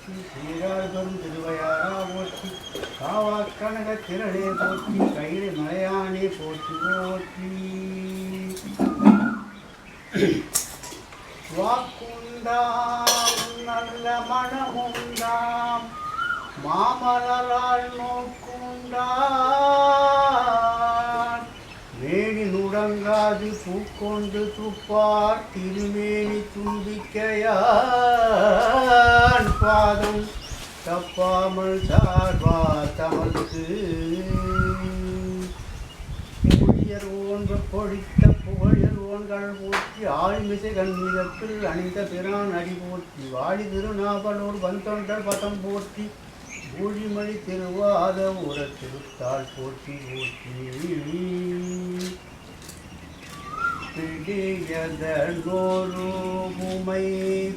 போற்றி சீரார்தம் திருவையாரா போற்றி காவா கனக திரளே போற்றி கையிலே மலையானே போற்றி போற்றி வாக்குண்டாம் நல்ல மனமுண்டாம் மாமலரால் நோக்குண்டான் மேனி நுடங்காது பூக்கொண்டு துப்பார் திருமேனி தும்பிக்கையான் பாதம் தப்பாமல் சார்வா தமக்கு புகழியர் ஓன்று பொழித்த புகழியர் ஓன்கள் போற்றி ஆழ்மிசை கண்மிதப்பில் அணிந்த பிரான் அடி போற்றி வாழி திருநாவலூர் வந்தொண்டர் பதம் போற்றி ஊழிமணி திருவாத உர திருத்தாள் போற்றி போற்றி பிடியதனோரு உமை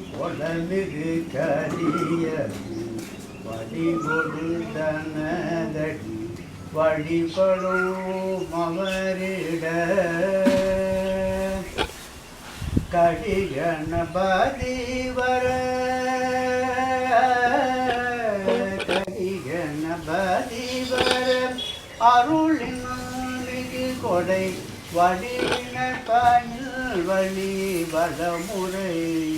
கொலமிகு கரியது வழிகொடுதனதடி வழிபடும் மவரிட கடிகணபதி வர அருளின் மிகு கொடை வடிவின காயில் வழி வளமுறையே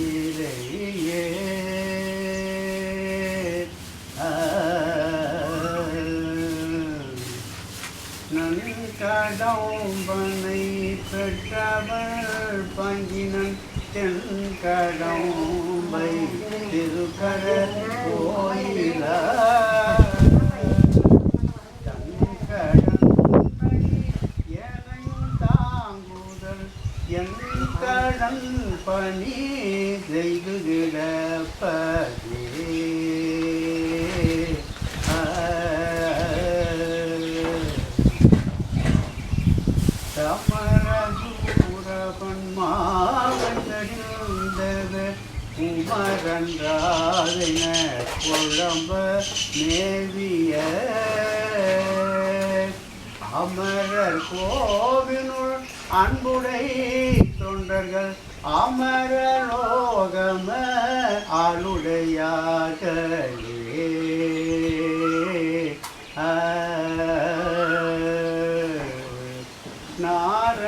நன்கடம்பனை பெற்றவள் பங்கினன் தென்கடம்பை திருக்கர கோயில கடன் பணி செய்து கிடப்பதே சமரசூரபன் மாவந்தடிந்தத குமரன்றாதன குழம்ப மேவிய அமரர் கோவினுள் அன்புடை தொண்டர்கள் அமரலோகம ஆளுடையார்களே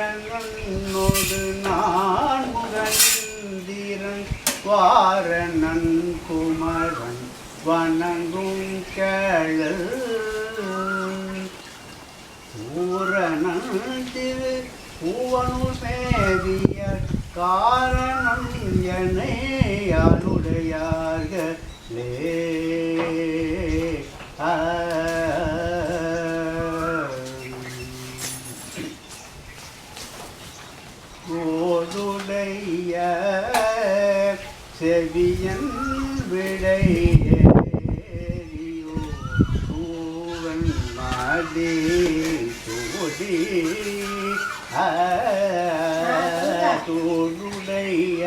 நாரணனோடு நான் முகந்தீரன் வாரணன் குமரன் வணங்கும் கேளல் பூரணன் திரு பூவனுள் மேவிய காரணம் என்னை அருடையார்களே கோதுடைய செவியன் விடையேறியோ பூவன் மாதே தோடி தோடுடைய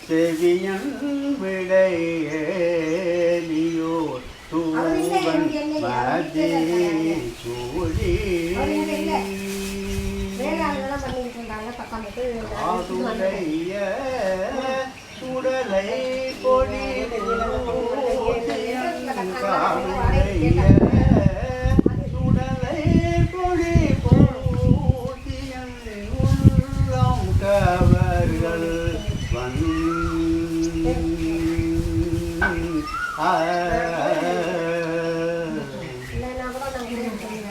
செவியன் விடையேறியோ தூவன் மாதே தோடி காதுடைய சுடலை கொடி காதுடைய சுடலை கொடி போட்டியன் உள்ளம் கவர்கள்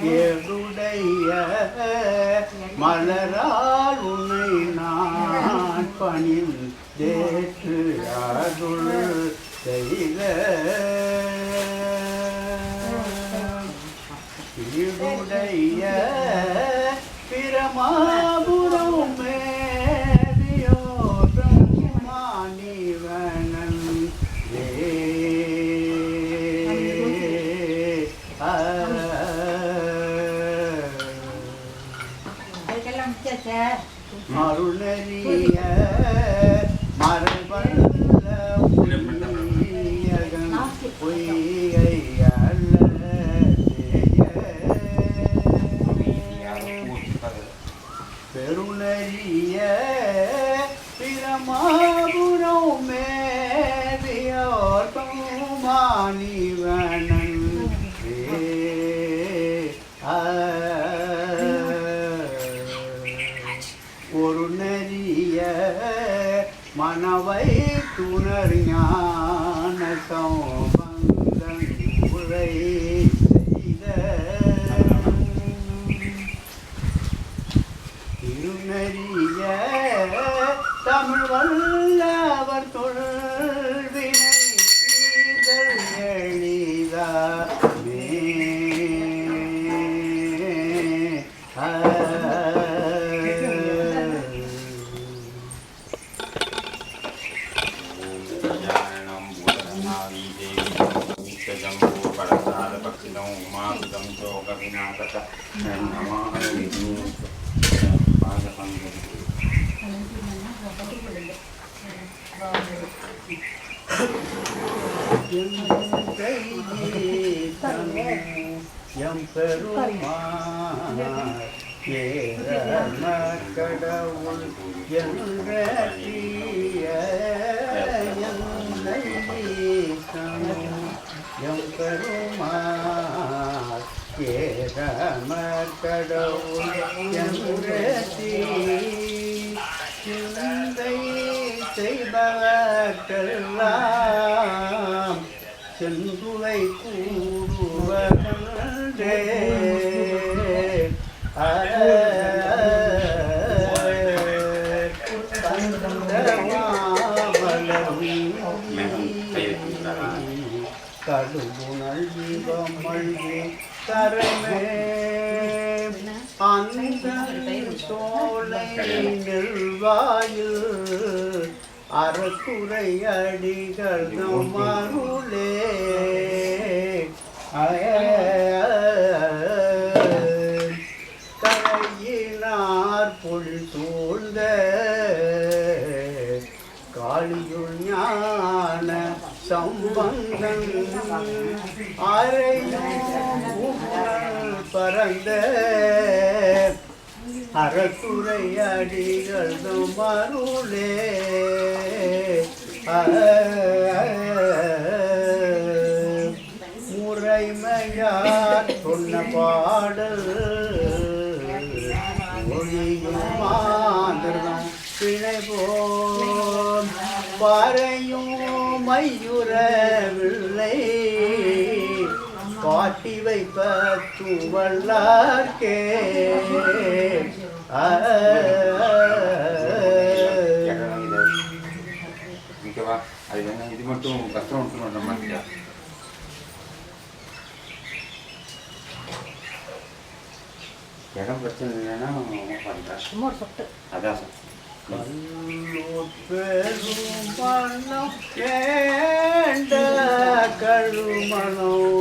கேடுடைய மலரால் உன்னை நான் பணில் தேற்று அருள் செய்த இடுடைய பிரமாபுரம் மேவியோ பிரம்மானிவனன் அருளறிய மரபல்ல பொய்யை அல்ல பெருளறிய பிரமாபுரம் மேவியோட்டம் மாலிவனன் ஒரு நெறிய மனவை துணர் ஞான சம்பந்தன் உரை செய்த திருநெறிய தமிழ் வல்லவர் தொல்வினை தீர்தல் எளிதாமே எம் பெருமான் ஏரம கடவுள் என்ற எம் பெருமான் ஏரம கடவுள் என்ற சிந்தை செய்பவர்க்கெல்லாம் செந்துளை கூடுவதே கடுகுணல் ஜீவமல்வி தரமே அந்த சோலை நெல்வாயில் அறக்குறை அடிகள் மருளே கரையினார் பொல் சூழ்ந்த காளியுள் ஞான சம்பந்தன் அறையும் பரந்த அறக்குறை அடிகள் மருளே முறைமையார் சொன்ன பாடல் மொழியும் மாந்திரம் பிழை போல் பாறையும் மையுறவில்லை காட்டி வைப்ப துவல்லார்க்கே இது மட்டும் கஷ்டம் பண்ண மாட்டேங்க. இடம் பிரச்சனை இல்லைன்னா பண்ணுறேன். அதான் சார் பெரும் பணம் வேண்ட கழுமணம்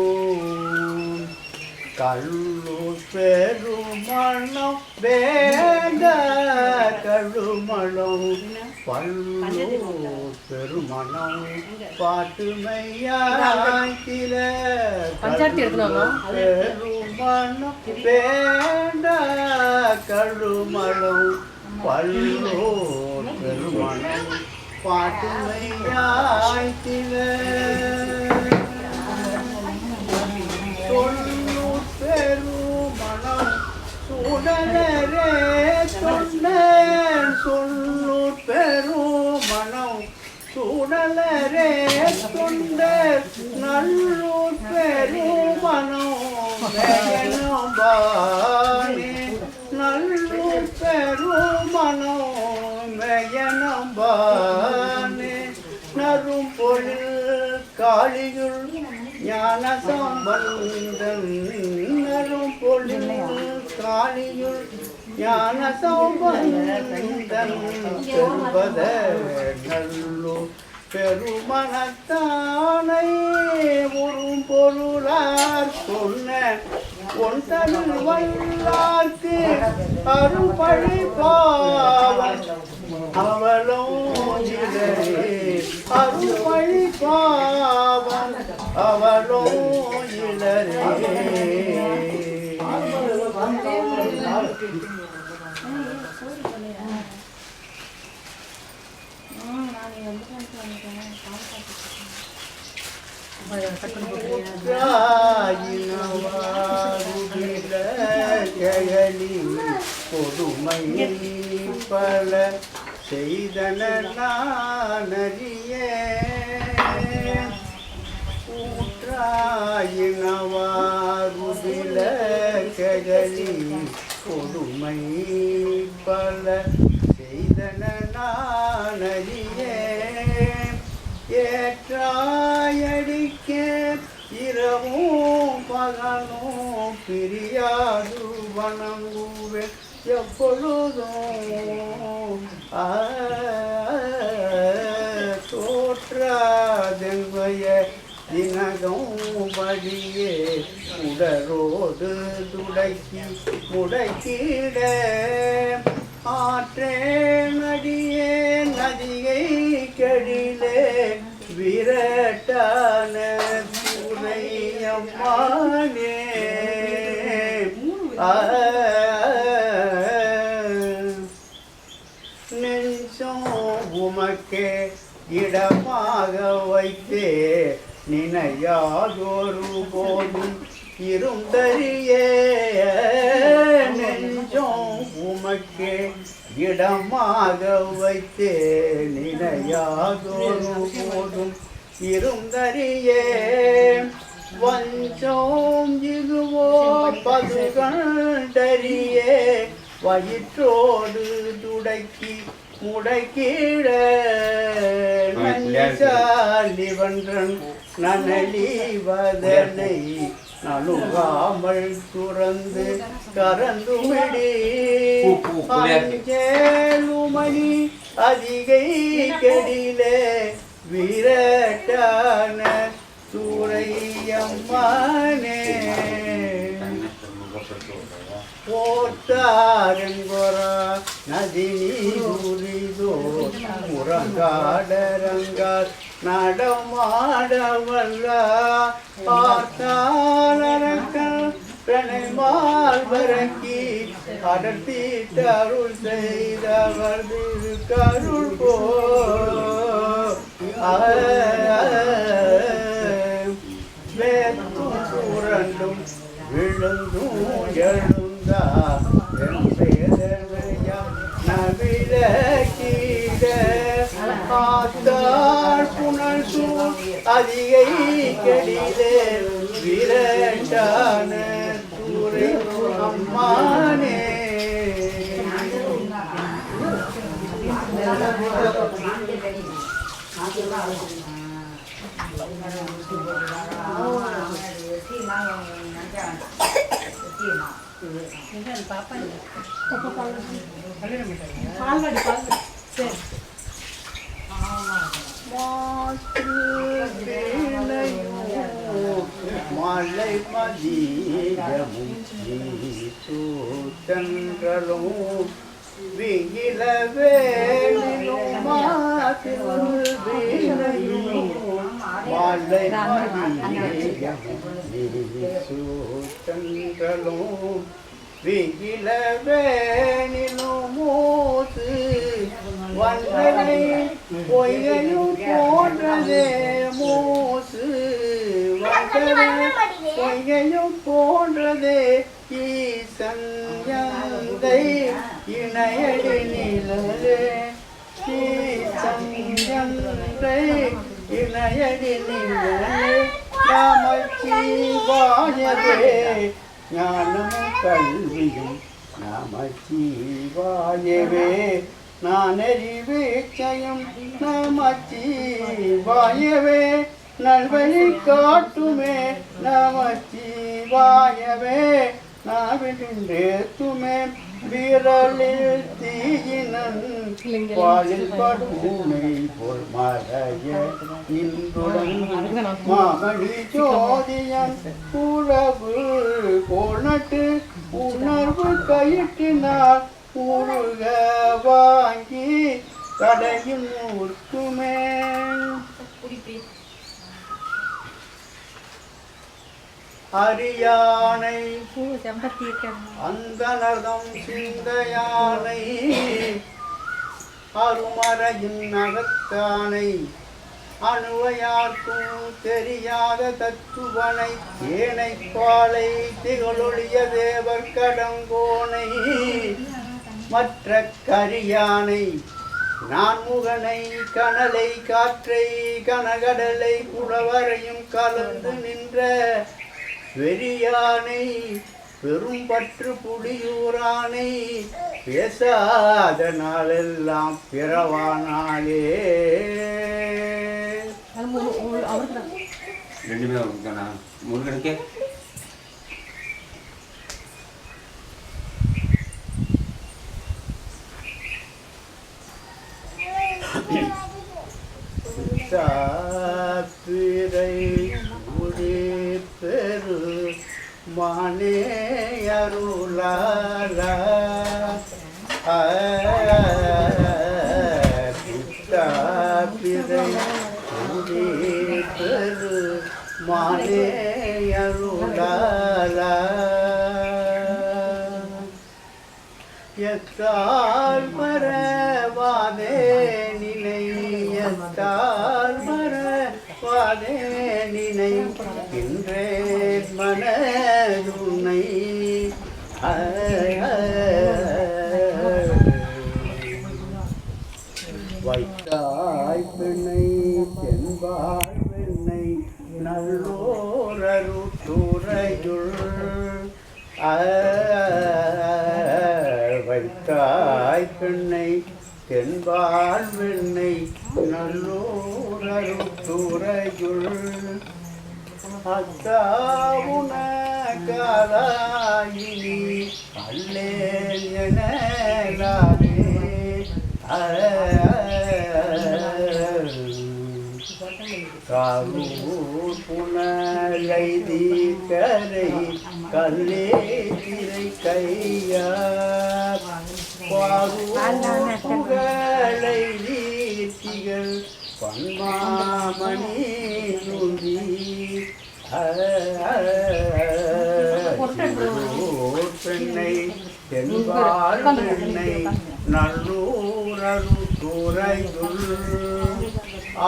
கல்லூர் பெருமணம் வேண்ட கழுமணம் பல்லூர் பெருமணம் பாட்டுமையாக்கில பெருமணம் வேண்ட கழுமணம் பல்லோர் பெருமணம் பாட்டுமையாய்த்தில சொல்லூர் பெருமணம் சுடலரே சொன்னேன் சொல்லூர் பெருமணம் சுடலரே சொன்ன நல்லூர் பெருமணம் பாணி நல்லூர் பெருமணம் மேயனம்பானே நரும் பொழில் காளியுள் ஞான சம்பந்தன் நரும் பொழில் காளியுள் ஞான சம்பந்தன் பெருபத நல்லூர் பெருமணத்தானை உறும் பொருளார் சொன்ன ஒன் தமிழ் வல்லார்க்கு அருள்பழி பாவம் அவளும் அருள்பழி பாவம் அவளும் இளரே கொடுமை பல செய்தன நானறிய ஊற்றாயினவாருதில கழலி கொடுமை பல செய்தன நானறிய ஏற்றாயடிக்க இரவும் பகலும் பிரியாது வணங்குவேன் எப்பொழுதும் தோற்றாதென்பய தினகம் வழியே உடலோடு துடைக்கி முடைக்கிட ஆற்றேன் அடியே நதியை கழிலே விரட்டான துறையம்மானே நெஞ்சம் உமக்கே இடமாக வைத்தே நினையாதொரு போதும் இருந்தறியே நெஞ்சம் உமக்கே இடமாக வைத்தே நினையாதொரு போதும் இருந்தறியே வஞ்சம் இதுவோ பதுகண்டறியே வயிற்றோடு துடக்கி முடக்கிட நஞ்சாலிவன்றன் நனலிவதனை நணுகாமல் துறந்து கறந்துமிடி அஞ்சேலுமணி அதிகை கெடிலே விரட்டான சூரையம்மானே போத்தாரங்கொரா நதி நீரிதோ முரங்காடரங்கால் நடமாடவல்ல பார்த்தாலரங்கள் பிரணமால் வரக்கி அடர்த்தீட்டு அருள் செய்தவர் கருள் போ வேத்தும் சுரண்டும் விழுந்தும் எழுந்தா நவில கீழ ஆத்தாள் புனல் சூழ் அதிகை கெடிலே விரட்டான சூரை அம்மானே மலை மதியமும் சூத்தங்களும் விங்கில வேணும் மாத்திரையும் மலை சூத்தங்களும் விங்கில வேணிலும் மூத்து வந்தனை பொய்கையும் போன்றதே மூசு வந்தனை பொய்கையும் போன்றதே ஈசன் யந்தை இணையடி நிழலே ஈசன் யந்தை இணையடி நிழலே நமச்சிவாயவே ஞானமும் கல்வியும் நமச்சிவாயவே நானறிவேச்சையும் நமச்சிவாயவே நல்வழி காட்டுமே நமச்சிவாயவே நாவின்றேத்துமே விரலில் தீயினன் பாலில் படுமை போல் மறைய இன்புடன் மாமணி ஜோதியன் உறவு கோணட்டு உணர்வு கயிற்றினார் உருக வாங்கி கடையும் ஊர்க்குமே அரியானை அந்தனர்தம் சிந்தையானை அருமறையின் அகத்தானை அணுவையார்க்கும் தெரியாத தத்துவனை ஏனை பாலை திகழொழிய தேவர் கடங்கோனை மற்ற கரியானை நான் முகனை கனலை காற்றை கனகடலை குடவரையும் கலந்து நின்ற வெறியானை பெரும்பற்று புலியூரானை பேசாத நாளெல்லாம் பிறவானாலே. ரெண்டுமே தானா முருகனுக்கு? பிறை உடே பெரு மானே அருளாரா பிறை உடே பெரு மானே அருளாரா எத்தால் மறவாதே நினை எத்தால் மறவாதே நினை இன்றே மனதுனை வைத்தாய் பெண்ணை தென்பாய் பெண்ணை நல்லோரரு துறையுள் வைத்தாய் பெண்ணை தென்பால் வெண்ணை நல்லோரரு துறையுள் அத்தாவுன காலாயினி அல்லேன் எனலாதே காரூர் புனலைதி கரை கல்லே திரை கையார் பாரூர்களை நீர்த்திகள் பன்மாமணி நுந்தி பெண்ணை தென்பால் பெண்ணை நல்லூரரு துறையுள்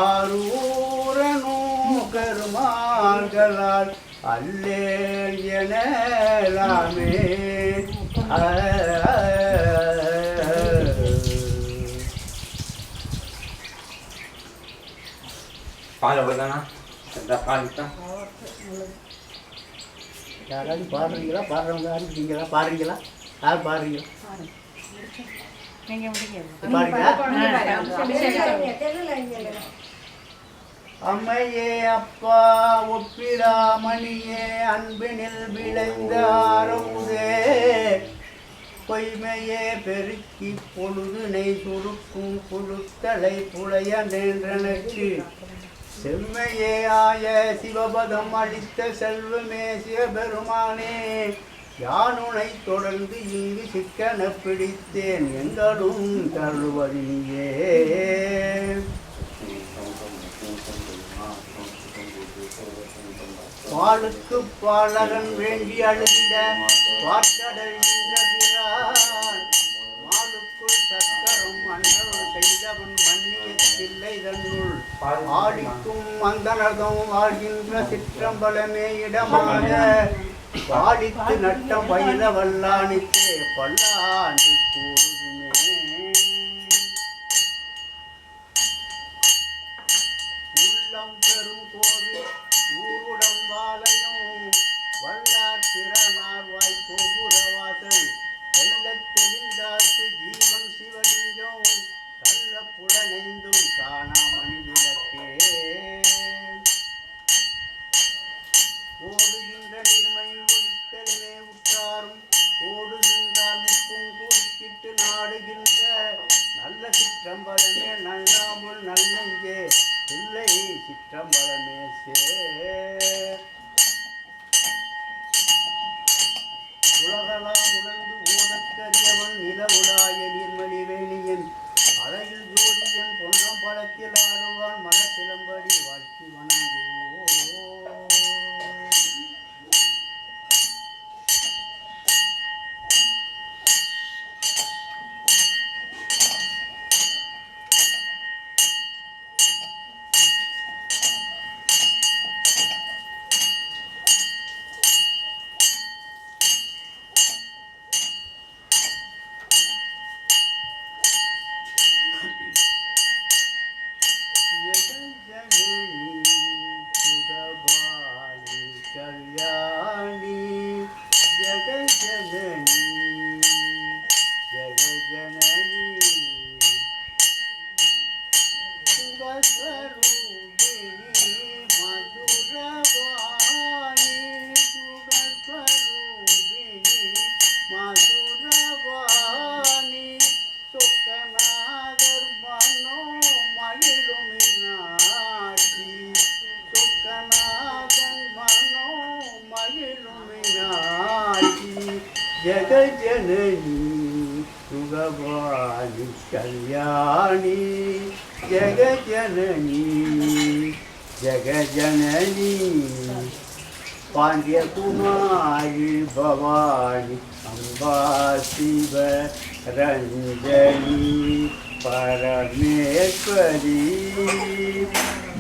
ஆரூரனோ கருமார்களால் அல்லேல் எனலாமே பால் அவ்வளோதானா? பால் தான். யாராவது பாடுறீங்களா? பாடுறவங்க ஆரம்பிச்சிங்களா? பாடுறீங்களா? யார் பாடுறீங்களா? அம்மையே அப்பா ஒப்பிடாமணியே அன்பினில் விளைந்த ஆரமுதே பொய்மையே பெருக்கி பொழுதுனை சுருக்கும் புழுத்தலை புலைய நின்றனக்கு செம்மையே ஆய சிவபதம் அளித்த செல்வமே சிவபெருமானே யானுனை தொடர்ந்து இங்கு சிக்கன பிடித்தேன் எங்களும் தருவதியே. பாலுக்கு பாலகன் வேண்டி அழுதிட வாட்டடல் என்ற பிரான் மாலுக்குள் சக்கரம் அண்ணல் செய்தவன் மன்னிய பிள்ளை தன்னுள் ஆடிக்கும் அந்தனதும் வாழ்கின்ற சிற்றம்பலமே இடமாக பாடித்து நட்டம் பயில வல்லானித்தே பல்லாண்டு கூறுதுமே. உள்ளம் பெரும் கோவில் ஊருடம் வாலையும் வல்லார் திறனார் வாய் கோபுரவாசல் செல்லத் தெளிந்தார்க்கு ஜீவன் சிவலிங்கம் கள்ள புலனைந்தும் காணாமணி விளக்கே ஓடுகின்ற நீர்மை ஒளித்தலுமே உற்றாரும் ஓடுகின்றார் முக்கும் குறுக்கிட்டு நாடுகின்ற நல்ல சிற்றம்பலமே நல்லாமுள் நல்லெஞ்சே இல்லை சிற்றம்பலமே உலகலாம் உணர்ந்து ஓதற்கரியவன் நில உலாய நீர்மலி வேணியன் அழகில் ஜோதியன் பொன்னம் பழத்தில் ஆடுவான் மனசிலம்படி வாழ்த்தி வணங்குவோம். जगज्जननी सुगवाणी कल्याणी जगज्जननी जगज्जननी पांड्यकुमारी भवानी अम्बा शिव रंजनी परमेश्वरी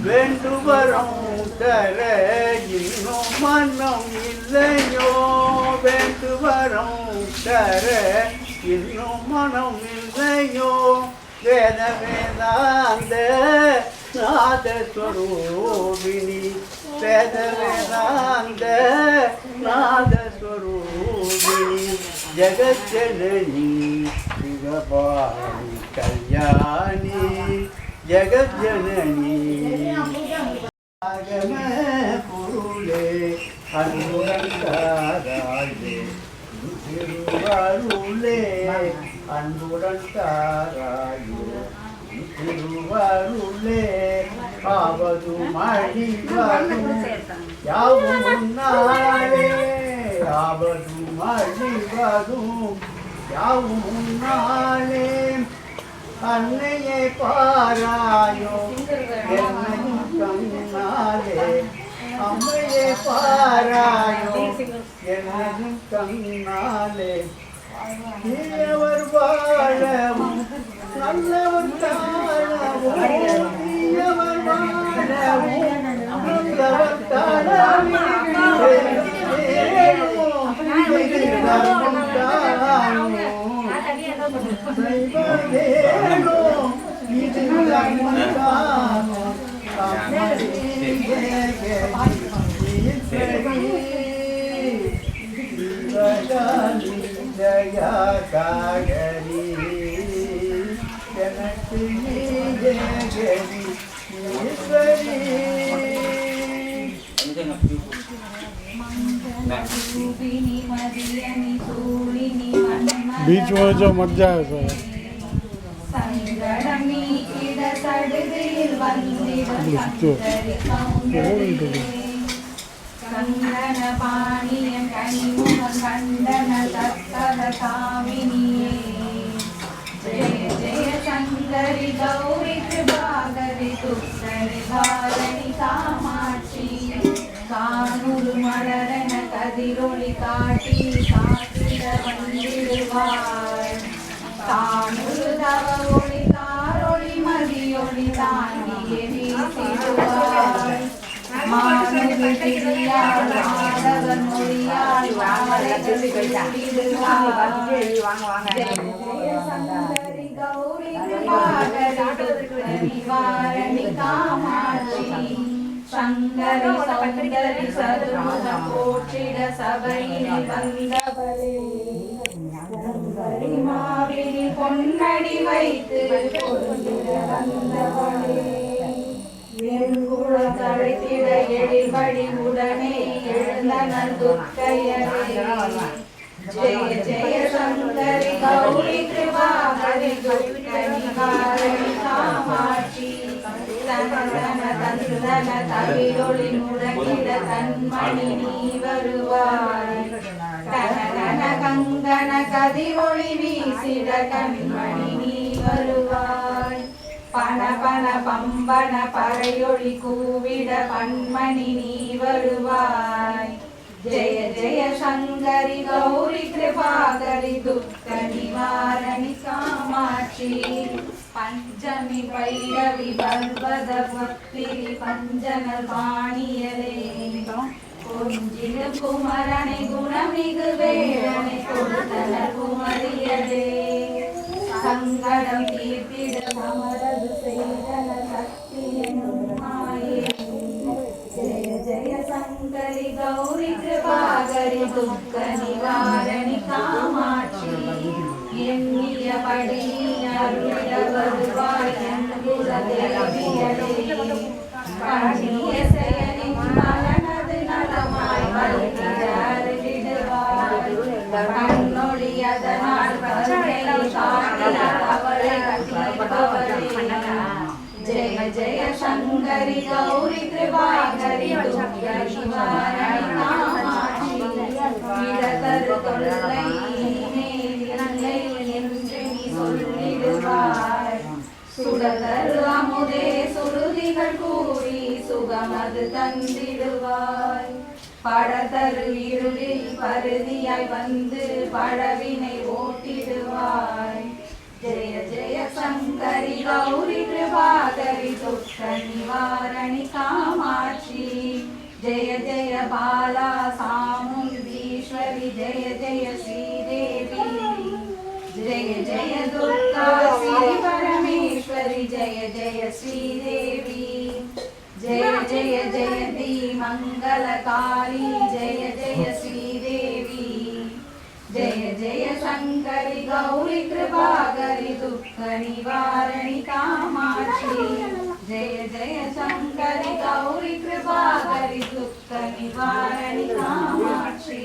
वेंडुवरों तர இன்னும் மனம் இல்லையோ வேண்டுவரோं தர இன்னும் மனம் இல்லையோ வேத வேதாந்த நாதஸ்வரூபிணி வேத வேதாந்த நாதஸ்வரூபிணி ஜகஜனனி சிவபாணி கல்யாணி ஜகஜனனி ஆகம பொருளே அன்புடன் தாராயே திருவாருளே அன்புடன் தாராயே திருவாருளே ஆவதும் அழிவதும் யாவும் முன்னாலே ஆவதும் அழிவதும் யாவும் முன்னாலே அன்னையை பாராயோ என்னையும் கண்ணாலே அம்மையை பாராயோ என்னையும் கண்ணாலே தீயவர் வாழவும் நல்லவர் தாழவும் தீயவர் வாழவும் நல்லவர் தாழவும் செய்வதேனோ இது தன்மதானோ ஜயா காகரி எனக்கு ஜெகரி ஈஸ்வரி बीच में जो मत जाए கந்தன பாணியம் கனிமுகம் கண்டன தத்தத காமினியே ஜெய ஜெய சங்கரி கௌரி கிருபாகரி துஷ்டரி பாரணி காமாட்சி கானூர் மலரன கதிரொளி காட்டி காத்திட வந்திடுவாய் தானொரு தவ ஒளி தாரொளி மதியொளி தாண்டியே வீசிடுவாய் மானது திரியால் ஆடவன் மொழியால் சங்கரி கௌரி நிவாரணி காமாட்சி சங்கரி சௌந்தரி சதுமுகம் போற்றிட சபையினை வந்தவளே மாவினி பொன்னடி வைத்து வந்தவளே தழைத்திட எழில்படி உடனே எழுந்தனர் துர்க்கையரே ஜெய ஜெய சங்கரி கௌரி கிருபாகரி துர்க்க நிவாரணி காமாட்சி தந்தன தந்தன தவிரொளி முழங்கிட கண்மணி நீ வருவாய் கனகன கங்கன கதிரொளி வீசிட கண்மணி நீ வருவாய் பண பண பம்பன பறையொளி கூவிட பன்மணி நீ வருவாய் ஜெய ஜெய சங்கரி கௌரி கிருபாகரி துர்க்க நிவாரணி காமாட்சி பஞ்சமி பைரவி பர்வத பக்திரி பஞ்சன பாணியலே கொஞ்சிரு குமரனை குணமிகு வேடனை கொடுத்தன குமரியலே சங்கடம் தீர்த்திட சமரது செய்தன சக்தி என்னும் மாயே ஜெய ஜெய சங்கரி கௌரி கிருபாகரி துர்க்க நிவாரணி காமாட்சி எண்ணியபடி அருளிட வருவாய் அன்புல தேவியலே பண்ணிய செயலின் மலனது நலமாய் வருகிற அருளிடுவாய் கண்ணொளி அதனால் கருணை காட்டின அவளை கட்டிப்பவளே ஜெய ஜெய சங்கரி கௌரி கிருபாகரி துர்க்க நிவாரணி காமாட்சி இடதரு தொல்லை பழமொழிகள் கூறி சுகமது தந்திடுவாய். படதரு இருளில் பருதியாய் வந்து பழவினை ஓட்டிடுவாய். ஜெய ஜெய சங்கரி கௌரி கிருபாகரி துக்க நிவாரணி காமாட்சி. ஜெய ஜெய பாலா சாமுண்டீஸ்வரி ஜெய ஜெய ஸ்ரீதேவி. जय जय दुर्गा श्री परमेश्वरी जय जय श्रीदेवी. जय जय जयति मंगलकारी जय जय श्रीदेवी. जय जय शंकरी गौरी कृपाकरी दुख निवारणी कामाक्षी. जय जय शंकरी गौरी कृपाकरी दुख निवारणी कामाक्षी.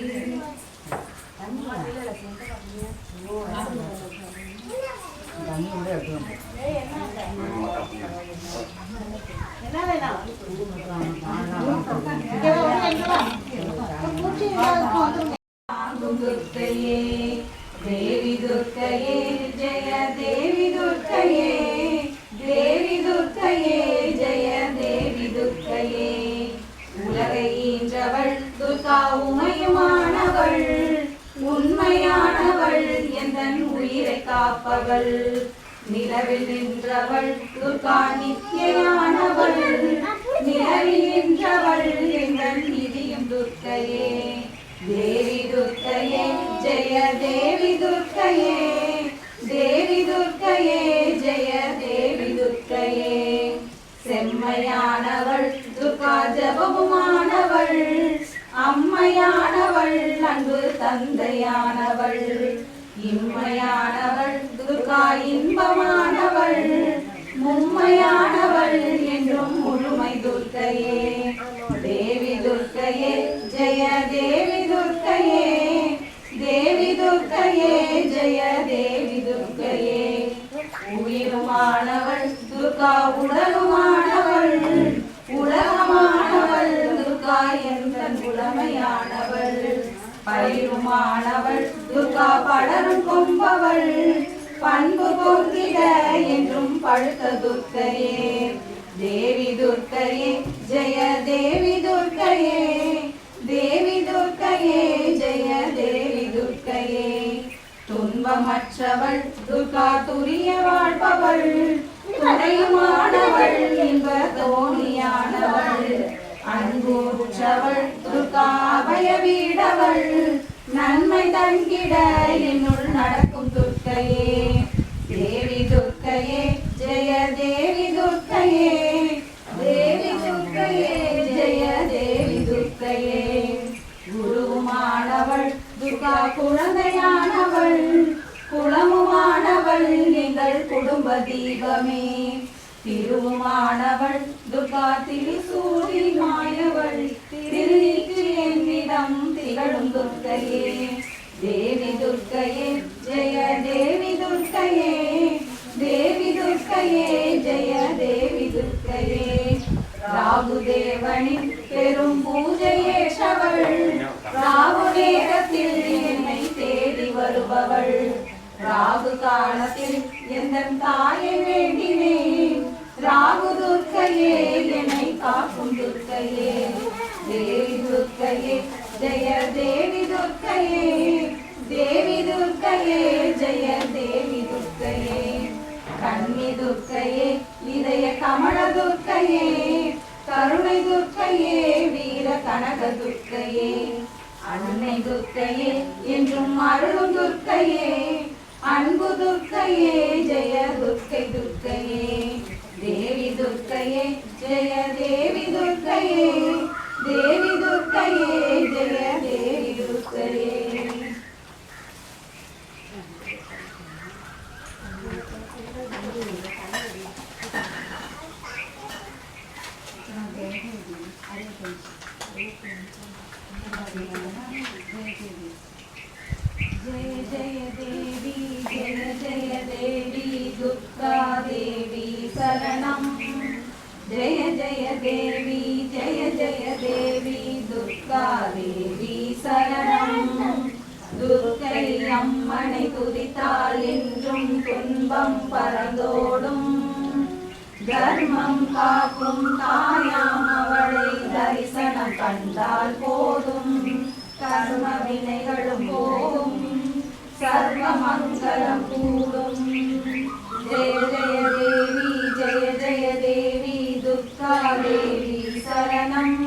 दुर्गये देवी दुर्गये जय देवी दुर्गये. देवी दुर्गये जय देवी दुर्गये. உலகை ஈன்றவள் துர்கா உமையுமானவள். உண்மையானவள் எந்தன் உயிரை காப்பவள். நிலவில் நின்றவள் துர்கா நித்தியானவள். நிலவில் நின்றவள் எந்தன் நிதியும் துர்க்கையே. தேவி துர்க்கையே ஜெய தேவி துர்க்கையே. தேவி துர்க்கையே ஜெய தேவி துர்க்கையே. செம்மையானவள் துர்கா ஜபமுமானவள். அம்மையானவள் அன்பு தந்தையானவள். இம்மையானவள் துர்கா இன்பமானவள். மும்மையானவள் என்றும் முழுமை துர்க்கையே. தேவி துர்க்கையே ஜெய தேவி துர்க்கையே. தேவி துர்க்கையே ஜெய தேவி துர்க்கையே. உயிருமானவள் துர்கா உடலுமானவள். உலகமானவள் துர்கா எந்தன் உடமையானவள். பயிருமானவள் துர்கா படரும் கொம்பவள். பண்பு போக்கிட என்றும் பழுத்த துர்க்கையே. தேவி துர்க்கையே ஜெய தேவி துர்க்கையே. தேவி துர்க்கையே ஜெய தேவி துர்க்கையே. துன்பமற்றவள் துர்கா துரிய வாழ்பவள். துணையுமானவள் இன்ப தோணியானவள். அன்பூற்றவள் துர்கா அபய வீடவள். நன்மை தங்கிட என்னுள் நடக்கும் துர்க்கையே. தேவி துர்க்கையே ஜெய தேவி துர்க்கையே. தேவி துர்க்கையே ஜெய தேவி துர்க்கையே. குருவுமானவள் துர்கா குழந்தையானவள். குளமுமானவள் எங்கள் குடும்ப தீபமே. திருவுமானவள் துர்கா திரிசூடி மாயவள். திருநீற்று என்னிடம் திகழும் துர்க்கையே. தேவி துர்க்கையே ஜெய தேவி துர்க்கையே. தேவி துர்க்கையே ஜெய தேவி துர்க்கையே. ராகுதேவனின் பெரும் பூஜையேற்றவள். ராகு நேரத்தில் என்னை தேடி வருபவள். ராகு காலத்தில் எந்தன் தாயை வேண்டினேன். ராகு துர்க்கையே என்னை காக்கும் துர்க்கையே. தேவி துர்க்கையே ஜெய தேவி துர்க்கையே. தேவி துர்க்கையே ஜெய தேவி துர்க்கையே. கன்னி துர்க்கையே இதய கமல துர்க்கையே. கருணை துர்க்கையே வீர கனக துர்க்கையே. அன்னை துர்க்கையே என்றும் அருளும் துர்க்கையே. அன்பு துர்க்கையே ஜெய துர்க்கை துர்க்கையே. தேவி துர்க்கையே ஜெய தேவி துர்க்கையே. தேவி துர்க்கையே ஜெய தேவி துர்க்கையே. जय जय देवी जय जय देवी दुर्गा देवी शरणं. जय जय देवी जय जय देवी दुर्गा देवी शरणं. துர்க்கை அம்மனை துதித்தால் என்றும் துன்பம் பறந்தோடும். தர்மம் காக்கும் தாயாம் அவளை தரிசனம் கண்டால் போதும் கர்ம வினைகளும் போகும் சர்வ மங்களம் கூடும். ஜெய ஜெய தேவி ஜெய ஜெய தேவி துர்கா தேவி சரணம்.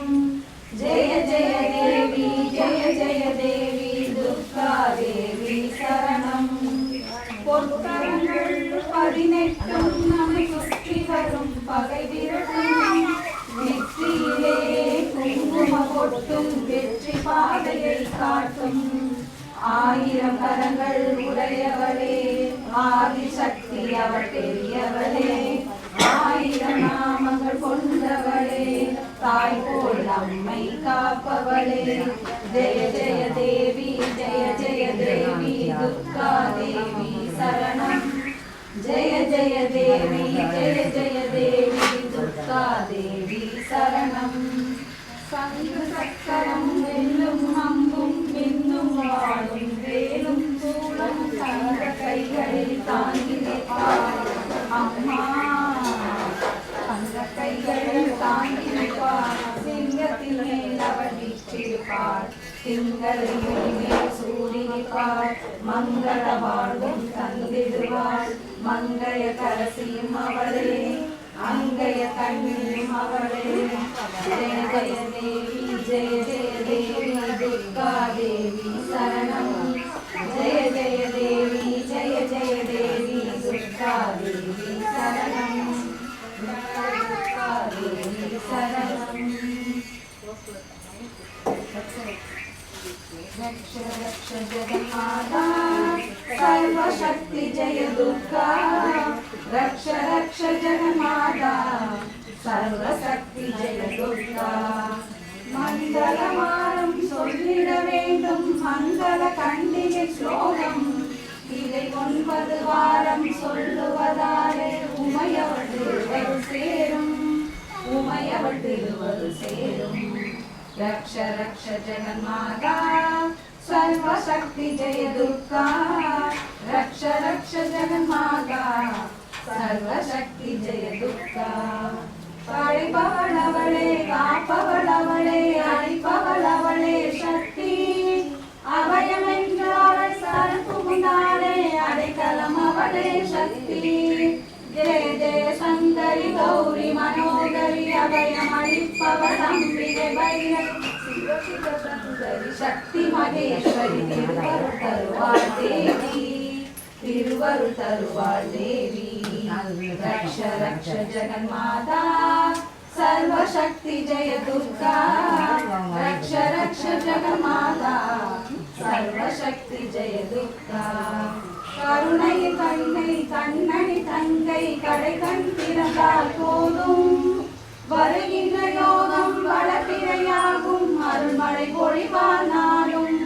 ஜெய ஜெய தேவி ஜெய ஜெய தேவி துர்கா தேவி சரணம். பொற்கரங்கள் 18 நம்மை சுற்றி வரும் பகை விரட்டும் நெற்றியிலே குங்கும பொட்டும் வெற்றி பாதையை காட்டும். 1000 கரங்கள் உடையவளே ஆதிசக்தி அவள் பெரியவளே. 1000 நாமங்கள் கொண்டவளே தாய் போல் நம்மை காப்பவளே. ஜெய ஜெய தேவி ஜெய ஜெய தேவி துர்கா தேவி சரணம். ஜெய ஜெய தேவி ஜெய ஜெய தேவி துர்கா தேவி சரணம். சங்கு சக்கரம் வெல்லும் அம்பும் மின்னும் வாழும் வேலும் சூலம் தங்க கைகளில் தாங்கி நிற்பார் அம்மா. தங்க கைகளில் தாங்கி நிற்பார் சிங்கத்தின் மேல் அவள் வீற்றிருப்பார். திங்களின் மேல் சூடி நிற்பார் மங்கள வாழ்வும் தந்திடுவாள். மங்கைய கரசியும் அவளே அங்கைய கண்ணியும் அவளே. ஜெய ஜெய தேவி ஜெய ஜெய தேவி துர்கா தேவி சரணம். ஜெய ஜெய தேவி ஜெய ஜெய தேவி துர்கா தேவி சரணம். துர்கா தேவி சரணம். रक्ष रक्ष जगन्माता सर्वशक्ति जय दुर्गा. रक्ष रक्ष जगन्माता सर्वशक्ति जय दुर्गा. மங்களமாரம் சொல்லிட வேண்டும் மங்கள கண்டிகை ஸ்லோகம். இதை 9 வாரம் சொல்லுவதாலே உமையவள் திருவருள் சேரும். உமையவள் திருவருள் சேரும். रक्ष रक्ष जगन्माता सर्वशक्ति जय दुर्गा. रक्ष रक्ष जगन्माता सर्वशक्ति जय दुर्गा. படைப்பவளவளே காப்பவளவளே அழிப்பவளவளே சக்தி. அபயம் என்று அவள் சரண் புகுந்தாளே அடைக்கலம் அவளே சக்தி. ஜெய ஜெய சங்கரி கௌரி மனோகரி அபயம் அளிப்பவள் அம்பிகை பைரவி சுந்தரி சக்தி மகேஸ்வரி. திருவருள் தருவாள் தேவி திருவருள் தருவாள் தேவி. रक्ष रक्ष जगन्माता सर्वशक्ति जय दुर्गा. रक्ष रक्ष जगन्माता सर्वशक्ति जय दुर्गा. கருணை கண்ணை கண்ணனை தங்கை கடை கண் திறந்தால் போதும் வருகின்ற யோகம் வளப்பிரையாகும் அருள்மழை பொழிவார் நாளும்.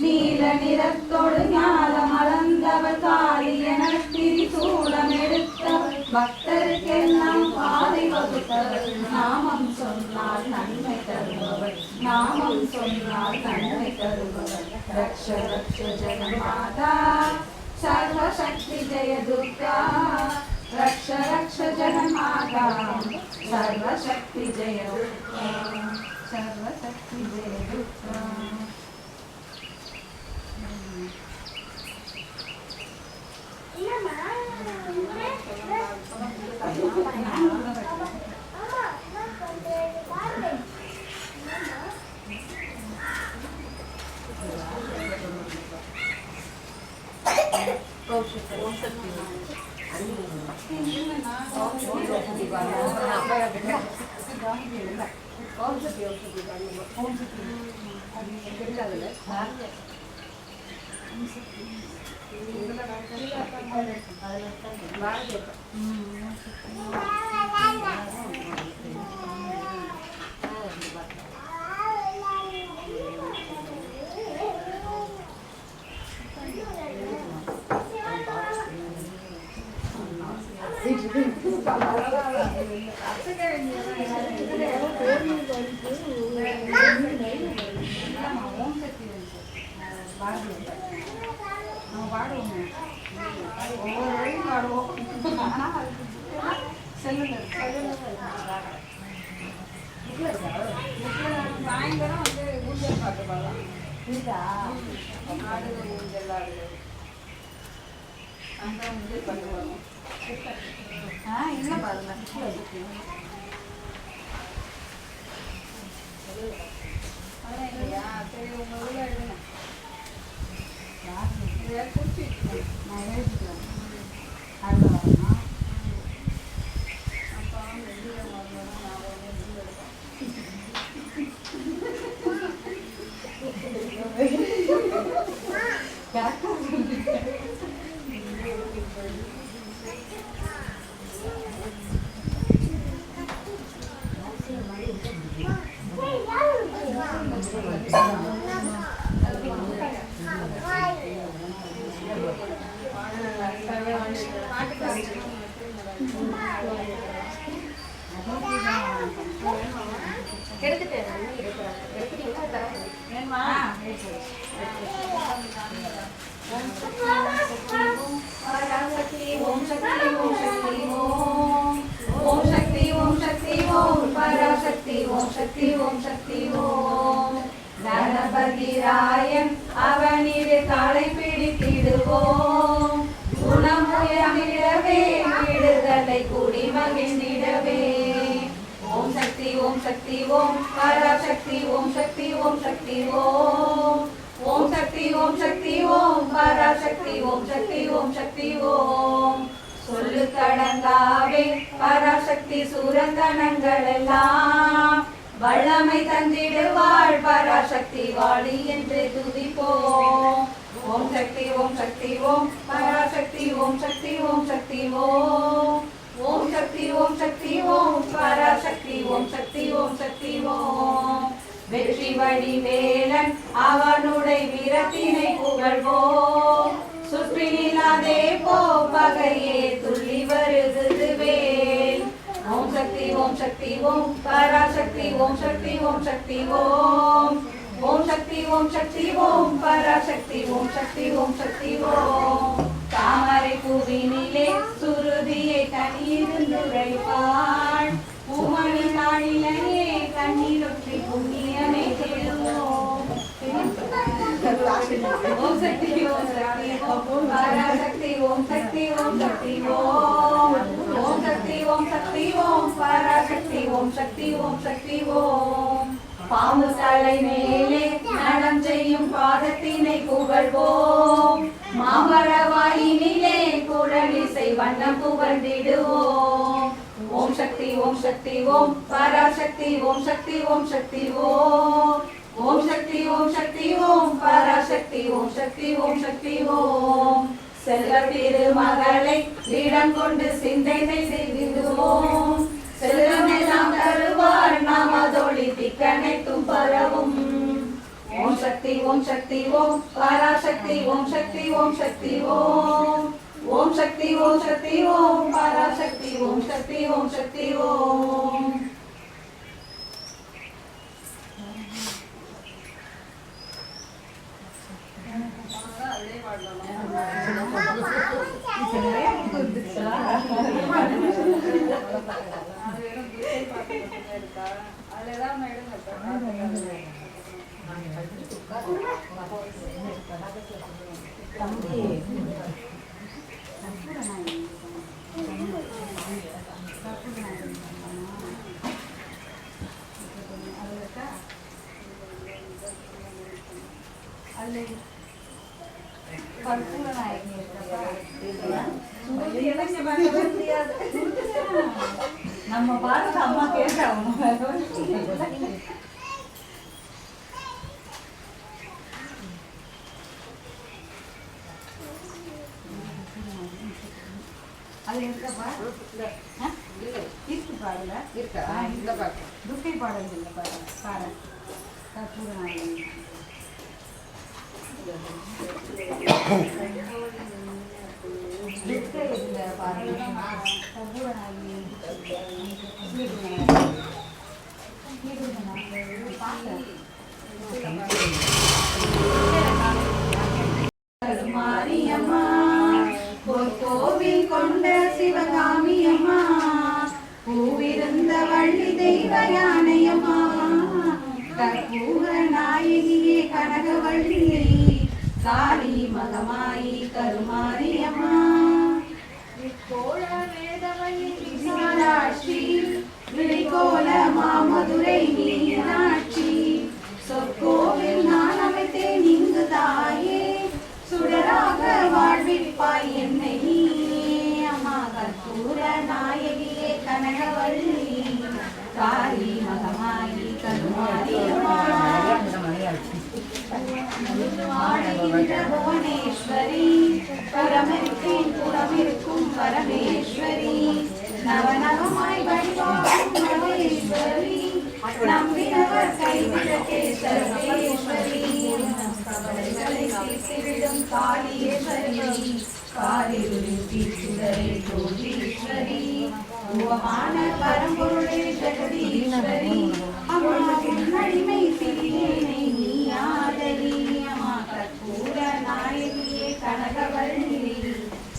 நீல நிறத்தோடு ஞானம் அளந்தவர் காளியன திரிசூலம் எடுத்தவர் பக்தருக்கெல்லாம் பாதை வகுத்தவர். நாமம் சொன்னால் நன்மை தருபவர் நாமம் சொன்னால் நன்மை தருபவர். ரக்ஷ ரக்ஷ ஜெகன்மாதா सर्वशक्ति जय दुर्गा. रक्ष रक्ष जगन्माता सर्वशक्ति जय दुर्गा. सर्वशक्ति जय दुर्गा. சாயந்தரம் வந்து ஊஞ்சல் பாட்டு பாடலாம் ஆடுது ஊஞ்சல் ஆடுது அந்த ஊஞ்சல் பாட்டு பாடலாம் இல்லை பாருங்க அதான் இல்லையா சரி உங்கள் ஊரில் எழுதுங்க குறிச்சு நான் எழுதிக்கிறேன் அதில் வரணும் அப்புறம் வெளியில் வரணும் நான் வெளியில் எடுப்பேன் கணபதிராயன் அவனிடு காலை பிடித்திடுவோம் குணமுயமிடவே விடுதலை கூடி மகிழ்ந்திடவே ஓம் சக்தி ஓம் சக்தி ஓம் பராசக்தி ஓம் சக்தி ஓம் சக்தி ஓம் ஓம் சக்தி ஓம் சக்தி ஓம் பராசக்தி ஓம் சக்தி ஓம் சக்தி ஓம் சொல்லு கடங்காவே பராசக்தி சூரங்கணங்கள் எல்லாம் வல்லமை தந்திடுவாள் பராசக்தி வாழி என்று துதிப்போம் ஓம் சக்தி ஓம் சக்தி ஓம் பராசக்தி ஓம் சக்தி ஓம் சக்தி ஓம் ஓம் சக்தி ஓம் சக்தி ஓம் பராசக்தி ஓம் சக்தி ஓம் சக்தி ஓம் வெற்றி வடிவேலன் அவனுடைய வீரத்தினை புகழ்வோம் சுற்றி நிலாதே போ பகையே துள்ளி வருகிறது வேல் ஓம் சக்தி ஓம் சக்தி ஓம் பராசக்தி ஓம் சக்தி ஓம் சக்தி ஓம் ஓம் சக்தி ஓம் சக்தி ஓம் பராசக்தி ஓம் சக்தி ஓம் சக்தி ஓம் தாமரை பூவினிலே சுருதியை தனியிருந்துரைப்பாள் பூமணி நாளிலேயே கண்ணீரொற்றி புண்ணியனை தேடுவோம் ஓம் சக்தி ஓம் சக்தி ஓம் பராசக்தி ஓம் சக்தி ஓம் சக்தி ஓம் ஓம் சக்தி ஓம் சக்தி ஓம் பராசக்தி ஓம் சக்தி ஓம் சக்தி ஓம் பாம்பு தலை மேலே நடம் செய்யும் பாதத்தினை புகழ்வோம் மாமரவாயினிலே குழலிசை வண்ணம் புகழ்ந்திடுவோம் ஓம் சக்தி ஓம் சக்தி ஓம் பராசக்தி ஓம் சக்தி ஓம் சக்தி ஓம் ஓம் சக்தி ஓம் சக்தி ஓம் பராசக்தி ஓம் சக்தி ஓம் சக்தி ஓம் செல்வ திருமகளை இடம் கொண்டு சிந்தனை செய்திடுவோம் செல்வமெல்லாம் தருவார் நாமதொழி திக்கனைத்தும் பரவும் ஓம் சக்தி ஓம் சக்தி ஓம் பராசக்தி ஓம் சக்தி ஓம் சக்தி ஓம் ஓம் சக்தி ஓம் சக்தி ஓம் பராசக்தி ஓம் சக்தி ஓம் சக்தி ஓம் நம்ம பாட்டு அம்மா கேட்டாங்க அது இருக்கா இருக்கு பாடல இருக்கா இந்த பாட்டு துக்கை பாடல் இல்லை பாடல் பாடல் கற்பூரநாயகி துக்கை இல்லை பாடல் கற்பூரநாயகி மாரியம்மா கோவில் கொண்ட சிவகாமி அம்மா வள்ளி தெய்வ யானையம்மா கற்பூர நாயகியே கனகவள்ளியை காளி மகமாயி கருமாரியம்மா கோல வேதவழி விசாலாட்சி விழிகோல மாமதுரை மீனாட்சி சொற்கோவில் நான் அமைத்தேன் இங்கு தாயே சுடராக வாழ்விப்பாய் என்னை அம்மா கற்பூர நாயகியே கனகவள்ளி காளி மகமாயி கருமாரியம்மா புவனேஸ்வரி புறமிருக்கும் பரமேஸ்வரி நவநவமாய் வழிபாடும் மகேஸ்வரி நம்பினவர் கைவிடக்கே சர்வேஸ்வரி கவலைகளை தீர்த்திடும் காளீஸ்வரி காரிருளின் தீர்த்துதரை ஜோதீஸ்வரி உவமான பரம்பொருளே ஜெகதீஸ்வரி அம்மா உன்னடிமை சிறியேனை நீ ஆதரி அம்மா கற்பூர நாயகியே கனகவள்ளி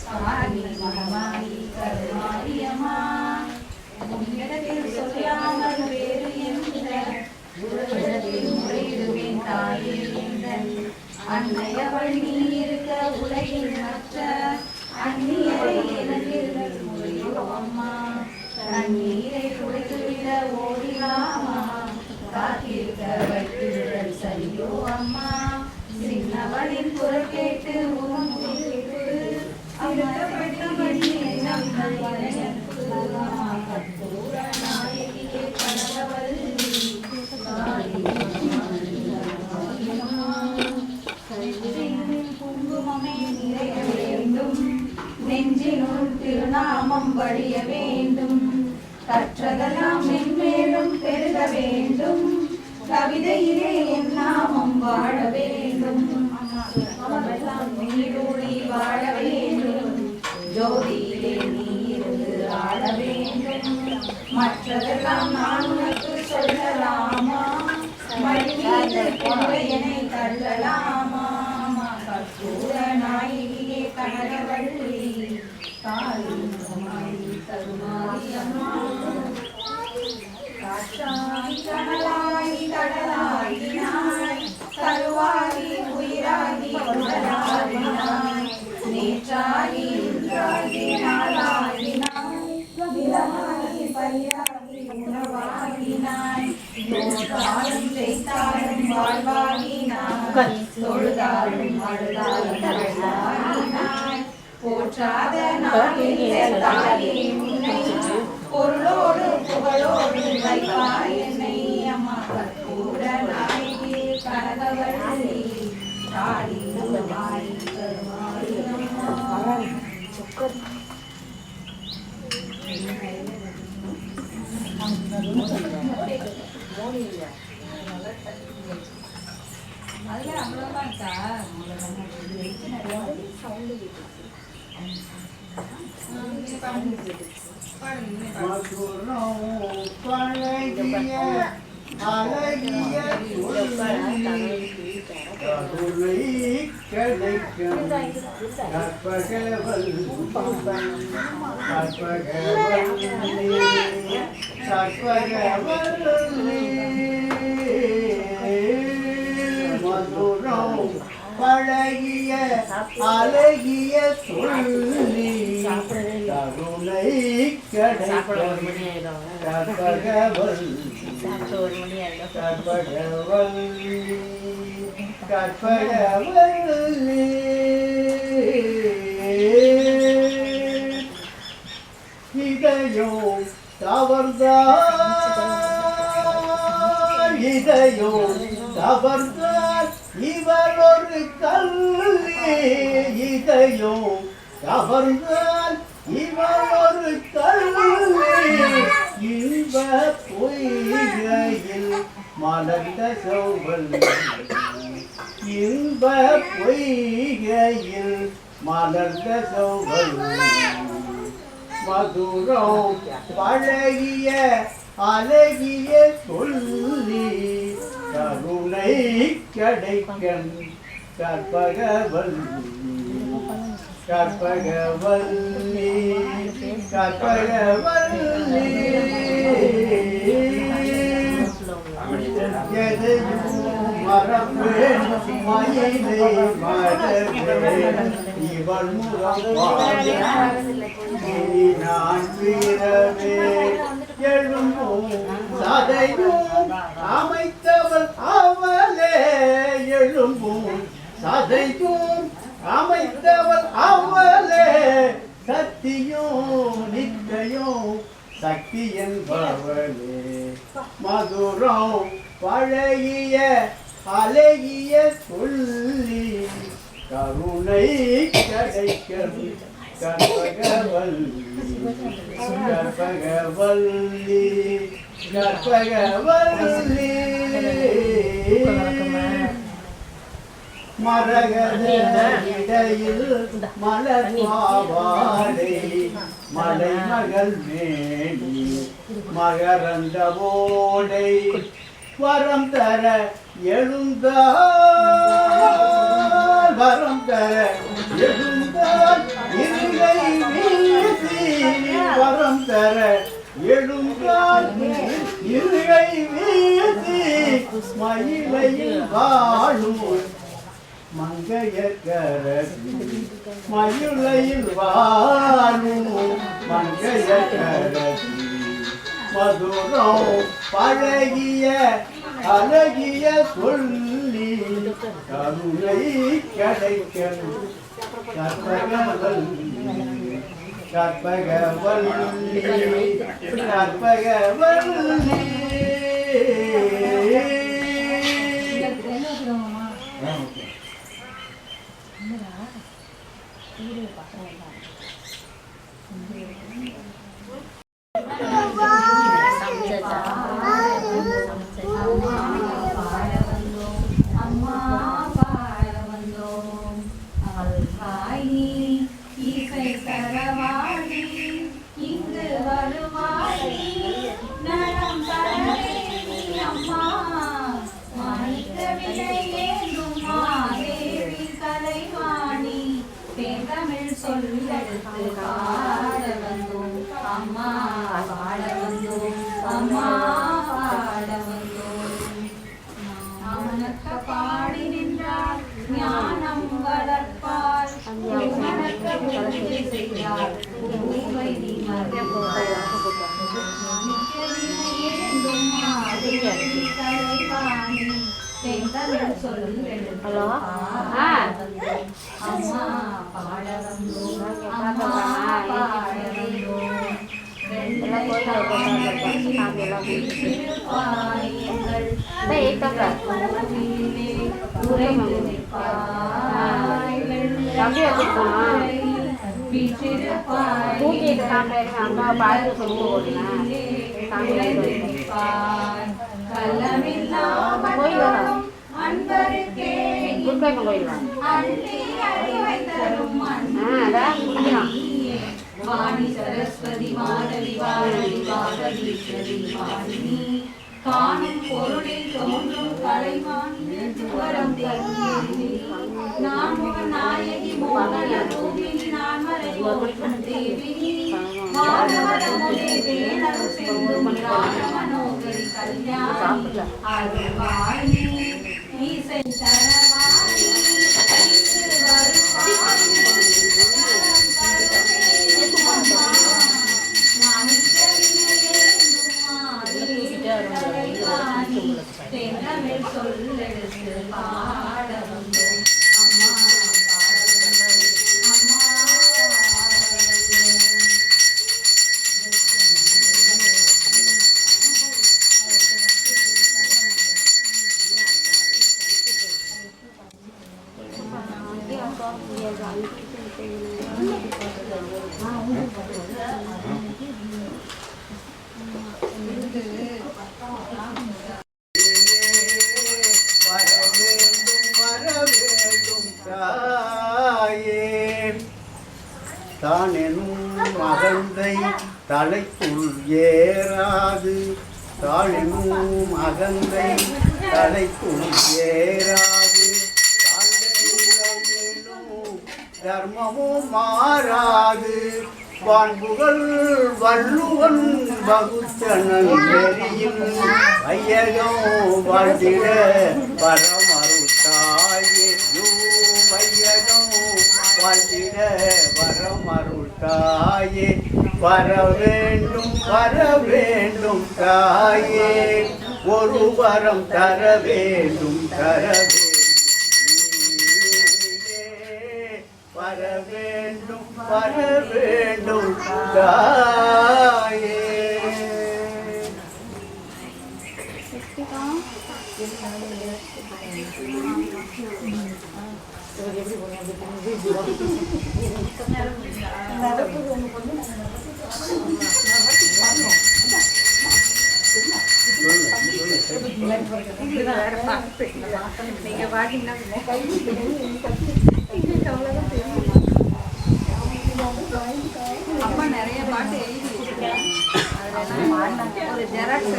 காளி மகமாயி கருமாரியம்மா உன்னிடத்தில் சொல்லாமல் வேறு என்ற உலகிடத்தில் முறையிடுவேன் தாயே எங்கள் அன்னையவள் நீ இருக்க உலகில் மற்ற அந்நியரை எனதில் முறையோ அம்மா தண்ணீரை குடித்துவிட ஓடிலாமா காத்திருக்க வைத்துவிடல் சரியோ அம்மா சின்னவளின் குரல் கேட்டு உன் நாயகியே கனகவள்ளி குங்குமமே நிறைய வேண்டும் நெஞ்சினுள் திருநாமம் வழிய வேண்டும் கற்றதெல்லாம் மென்மேலும் பெருக வேண்டும் கவிதையிலே என் நாமம் வாழ வேண்டும் நீடூழி வாழ வேண்டும் ஜோதியிலே நீ இருந்து ஆட வேண்டும் மற்றதெல்லாம் நான் உனக்கு சொல்லலாமா மழை மீது கொள்ளையனை தள்ளலாமா கற்பூர நாயகியே கனகவள்ளி காளி மகமாயி கருமாரியம்மா காற்றாய் கனலாய் கடலாயினாய் கருவாகி உயிராகி உடலாகினாய் நேற்றாகி இன்றாகி நாளாகினாய் நிலமாகி பயிராகி உணவாகினாய் காலம் செய்தாலும் வாழ்வாகினாய் தொழுதாலும் அழுதாலும் வாழ்வாகினாய் போற்றாத நாளில் தாயே உன்னை பொருளோடு புகழோடு வைப்பாய் என்னை அம்மா கற்பூர நாயகி கனகவள்ளி காளி மகமாயி கருமாரியம்மா அதுல அவ்வளவுதான் இருக்கா மதுரம் பழகிய அழகிய கருணை கிடைக்கும் கற்பகவல்லி மதுரம் பழகிய அழகிய சொல்லி கருணை கிடைக்கும் கற்பகவல்லி கற்பகவல்லி இதயம் கவர்ந்தால் இவர் ஒரு கல்லி இதயம் கவர்ந்தால் இவர் ஒரு கல்லி இன்ப பொய்கையில் மலர்ந்த சௌவல்லி இன்ப பொய்கையில் மலர்ந்த சௌவல்லி மதுரம் பழகிய அழகிய சொல்லி கருணை கிடைக்கும் கற்பகவல்லி கற்பகவல்லி கற்பகவல்லி எதையும் மறப்பேன் மயிலை மறப்பேன் இவள் முகம் நான் வீரவே எழும்பும் சதையும் அமைத்தவள் அவளே எழும்பும் சதையும் அமைத்தவள் அவளே சக்தியும் நிச்சயம் சக்தி என்பவளே மதுரம் பழகிய அழகிய சொல்லி கருணை கிடைக்கும் கற்பகவல்லி கற்பகவல்லி கற்பகவல்லி மரகத இடையில் மலர் பாவாடை மலை மகள் மேனி மகரந்த ஓடை வரம் தர எழுந்தால் வரம் தர எழுந்தால் இருகை வீசி வரம் தர எழுந்தால் இருகை வீசி மயிலையில் வாழும் மங்கையர்கரசி மயிலையில் வாழும் மங்கையர்கரசி மதுரம் பழகிய அழகிய சொல்லி கருணை கிடைக்கும் கற்பகவல்லி கற்பகவல்லி கற்பகவல்லி பாடி நின்றார் ஞானம் வளர்ப்பார் செய்தார் ஹலோ அம்மா பாட வந்தோம் அம்மா பாட வந்தோம் வாணி சரஸ்வதி மாதவி வாணி பாதவீஸ்வரி வாணி காணும் பொருளில் தோன்றும் கலைவாணி வரம் தேவி நான் முகன் நாயகி மோகன ரூபினி நான் மறை போற்றும் தேவி மாதவரமுதே வேணரு செல்லும் மனோகரி கல்யாணி அருள்வாணி ஈசை சரவாணி இன்று வருவாணி சொல்லெடுத்து பாட வந்தோம் அம்மா பாட வந்தோம் அம்மா தானெனும் அகந்தை தலைக்குள் ஏறாது தானெனும் அகந்தை தலைக்குள் ஏறாது தர்மமும் மாறாது வான்புகள் வள்ளுவன் வகுத்தனன் பெரியும் வையகம் வாழ்ந்திட வரமருட்டாயே வையகம் வாழ்ந்திட வரமருட்டாயே வர வேண்டும் தாயே ஒரு வரம் தர வேண்டும் வர வேண்டும் தாயே. அம்மா நிறைய பாட்டு எழுதி ஒரு ஜெராக்ஸ்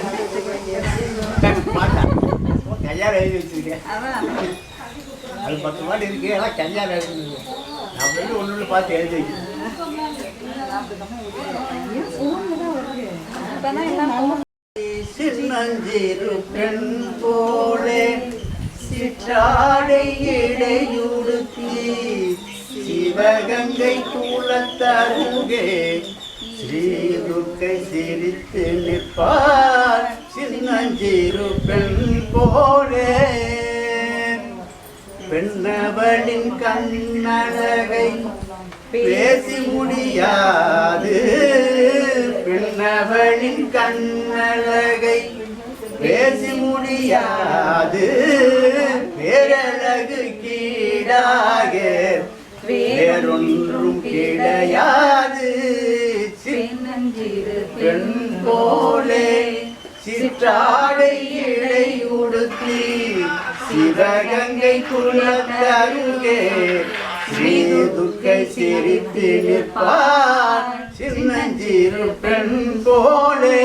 கையால் எழுதி வச்சிருக்கேன். அதான் அது 10 பாட்டு இருக்கு. எல்லாம் கையால் எழுதுங்க. நான் போய் ஒன்று பார்த்து எழுதி வைக்கிறேன். சின்னஞ்சிறு பெண் போலே சிற்றாடை இடையுடுத்தி சிவகங்கை கூலத்தருகே ஸ்ரீதுர்க்கை சிரித்து நிற்பார். சின்னஞ்சிறு பெண் போலே பெண்ணவளின் கண்ணழகை பேசி முடியாது. பெண்ணவளின் கண்ணழகை பேசி முடியாது. பேரழகு கீழாக வேறொன்றும் கிடையாது. சின்னஞ்சிறு பெண் போலே சிற்றாடை இழை உடுத்தி சிவகங்கை குலத்தருகே ஸ்ரீதுர்க்கை சிரித்து நிற்பார். சின்னஞ்சிறு பெண் போலே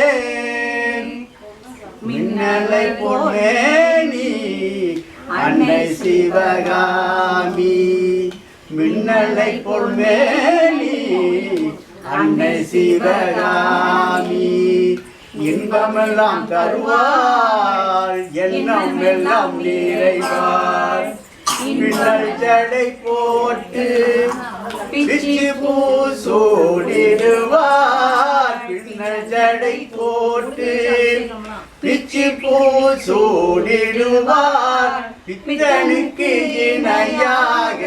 மின்னலை பொன்னேனி அன்னை சிவகாமி. மின்னலை பொன்னேனி அன்னை சிவகாமி. இன்பமெல்லாம் தருவாள் எண்ணம் எல்லாம் நிறைவாள். மின்னல் ஜடை போட்டு பிச்சி பூ சூடிடுவார். மின்னல் ஜடை போட்டு பிச்சி பூ சூடிடுவார். பித்தனுக்கு இணையாக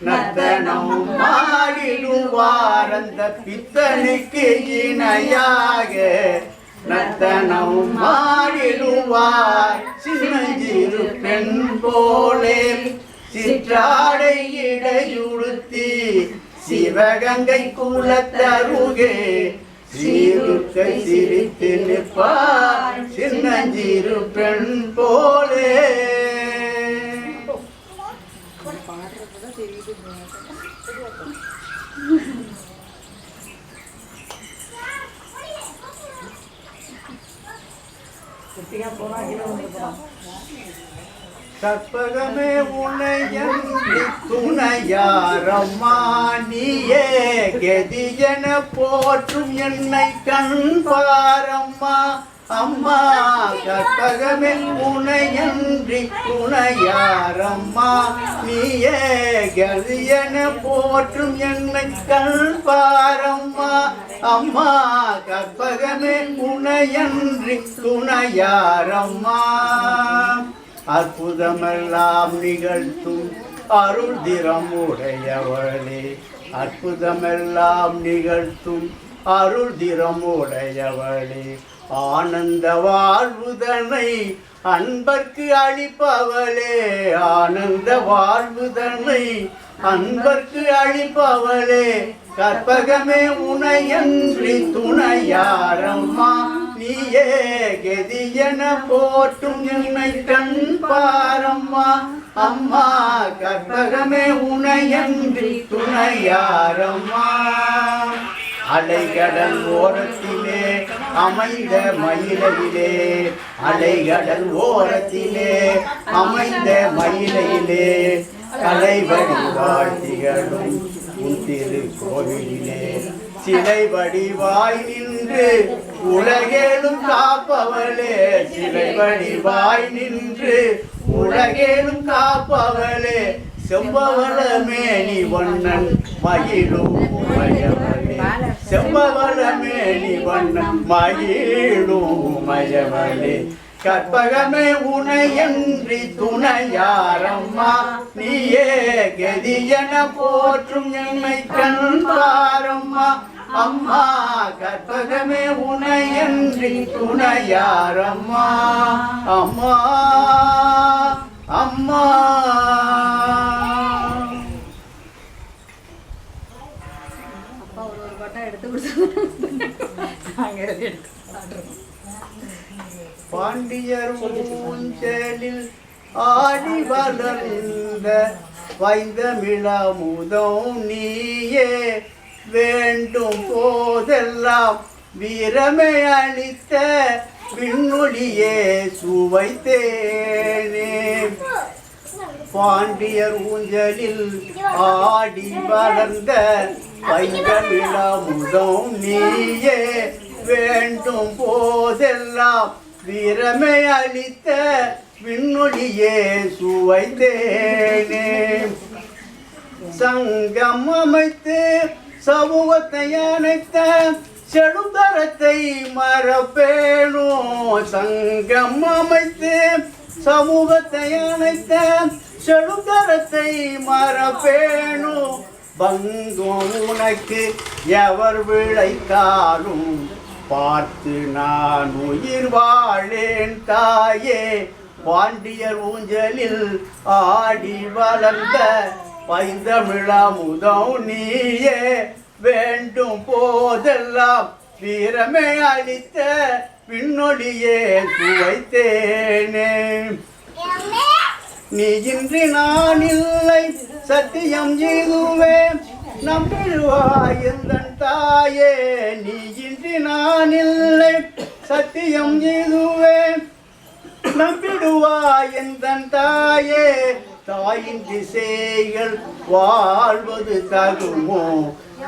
நர்த்தனம் மாடிடுவார். அந்த பித்தனுக்கு இணையாக நர்த்தனம் மாடிடுவார். சின்னஞ்சிறு பெண் போலே சிற்றாடை இடையுடுத்தி சிவகங்கை கூலத்தருகே ஸ்ரீதுர்க்கை சிரித்து நிற்பார். சின்னஞ்சிறு பெண் போலே. கற்பகமே உனையன்றி துணையாரம்மா நீயே கதியென போற்றும் என்னை கண்பாரம்மா. அம்மா கற்பகமே உனையன்றி துணையாரம்மா நீயே கதியென போற்றும் என்னை கண்பாரம்மா. அம்மா கற்பகமே உனையன்றி துணையாரம்மா. அற்புதமெல்லாம் நிகழ்த்தும் அருள் திறம் உடையவளே. அற்புதமெல்லாம் நிகழ்த்தும் அருள் திறம் உடையவளே. ஆனந்த வாழ்வுதனை அன்பர்க்கு அளிப்பவளே. ஆனந்த வாழ்வுதனை அன்பர்க்கு அளிப்பவளே. கற்பகமே உனையன்றி துணையாரம்மா நீயே கதியென போற்றும் என்னை கண்பாரம்மா. அம்மா கற்பகமே உனையன்றி துணையாரம்மா. அலைகடல் ஓரத்திலே அமைந்த மயிலையிலே. அலைகடல் ஓரத்திலே அமைந்த மயிலையிலே கலைவடி வாழ்த்திகளும் உன் திரு கோவிலிலே. சிலை வடிவாய் நின்று உலகேலும் காப்பவளே சிலை வடிவாய் நின்று உலகேலும் காப்பவளே செம்பவள மேனி வண்ணன் மகிழும் மயவளே செம்பவள மேனி வண்ணன் மகிழும் மயவளே கற்பகமே உனையன்றி துணையாரம்மா நீயே கதியன போற்றும் என்னை கண்பாரம்மா அம்மா கற்பகமே உனையன்றி துணையாரம்மா அம்மா அம்மா அப்பா ஒரு பாட்டா எடுத்து கொடுத்து பாண்டியர் ஊஞ்சலில் ஆடி வளர்ந்த வைந்தமிழமுதம் நீயே வேண்டும் போதெல்லாம் வீரமே அளித்த விண்ணொலியே சுவைத்தேனே பாண்டியர் ஊஞ்சலில் ஆடி வளர்ந்த வைந்தமிழமுதம் நீயே வேண்டும் போதெல்லாம் வீரமே அளித்த விண்ணொலியே சுவைத்தேனே சங்கம் அமைத்து சமூகத்தை அணைத்த செழுந்தரத்தை மறப்பேனோ சங்கம் அமைத்து சமூகத்தை அணைத்த செழுந்தரத்தை மறப்பேனோ பங்கம் உனக்கு எவர் விளைத்தாலும் பார்த்து நான் உயிர் வாழேன் தாயே பாண்டியர் ஊஞ்சலில் ஆடி வளர்ந்த பைந்தமிழமுதம் நீயே வேண்டும் போதெல்லாம் வீரமே அளித்த விண்ணொலியே சுவைத்தேனே நீ இன்றி நான் இல்லை சத்தியம் இதுவே நம்பிடுவாய் எந்தன் தாயே நீ இன்றி நான் இல்லை சத்தியம் இதுவே நம்பிடுவாய் எந்தன் தாயே தாயின் திசைகள் வாழ்வது தகுமோ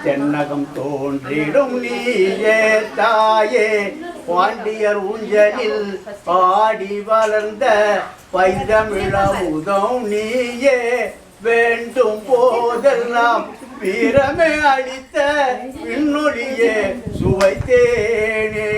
தென்னகம் தோன்றிடும் நீயே தாயே பாண்டியர் ஊஞ்சலில் ஆடி வளர்ந்த பைந்தமிழமுதம் நீயே வேண்டும் போதெல்லாம் வீரமே அளித்த விண்ணொலியே சுவைத்தேனே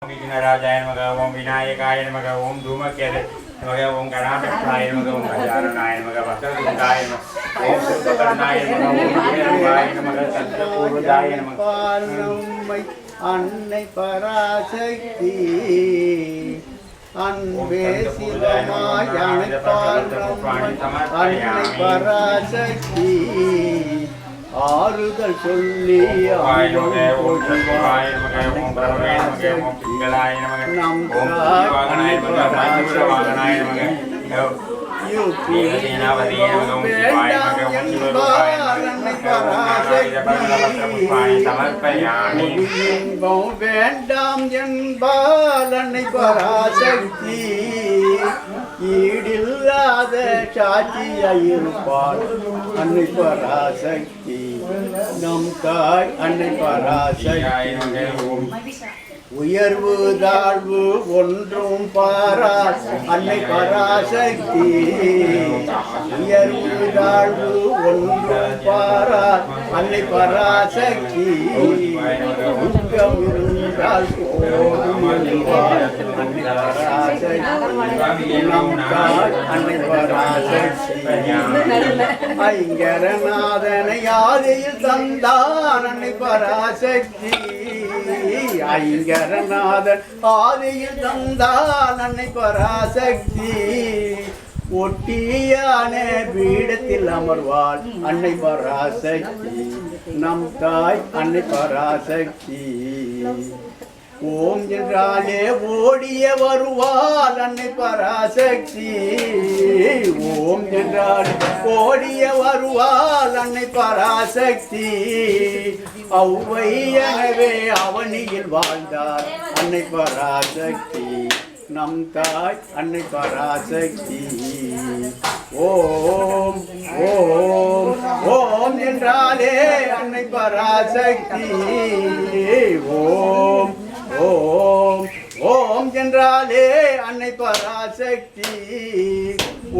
विघ्नराजाय नमः ओम विनायकाय नमः ओम धूमकेतुवे नमः ओम गणाधिपाय नमः ओम गजाननाय नमः वक्रतुण्डाय नमः ओम शुक्लकर्णाय नमः ओम वीरभद्राय नमः चन्द्रपूर्वजाय नमः अन्नै पराशक्ति அன்பே சிவமாய் அன்னை பராசக்தி ஆறுதல் சொல்லி வேண்டாம் என்பால் அன்னை பராசக்தி ஈடில்லாத சாட்சியாயிருப்பாள் அன்னை பராசக்தி நம் தாய் அன்னை பராசக்தி உயர்வு தாழ்வு ஒன்றும் பாரா அன்னை பராசக்தி உயர்வு தாழ்வு ஒன்றும் பாரா அன்னை பராசக்தி துக்கம் இருந்தால் போதும் என்பாள் அன்னை பராசக்தி நம் தாய் அன்னை பராசக்தி ஐங்கரநாதனை ஆதியில் தந்தான் அன்னை பராசக்தி ஐங்கரநாதன் ஆதியில் தந்தான் அன்னை பராசக்தி ஒட்டியான பீடத்தில் அமர்வாள் அன்னை பராசக்தி நம் தாய் அன்னை பராசக்தி ஓம் என்றாலே ஓடிய வருவாள் அன்னை பராசக்தி ஓம் என்றாலே ஓடிய வருவாள் அன்னை பராசக்தி அவ்வை எனவே அவனியில் வாழ்ந்தார் அன்னை பராசக்தி நம் தாய் அன்னை பராசக்தி ஓம் ஓம் ஓம் என்றாலே அன்னை பராசக்தி ஓம் ஓம் ஓம் என்றாலே அன்னை பராசக்தி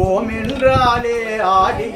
ஓம் என்றாலே ஆடி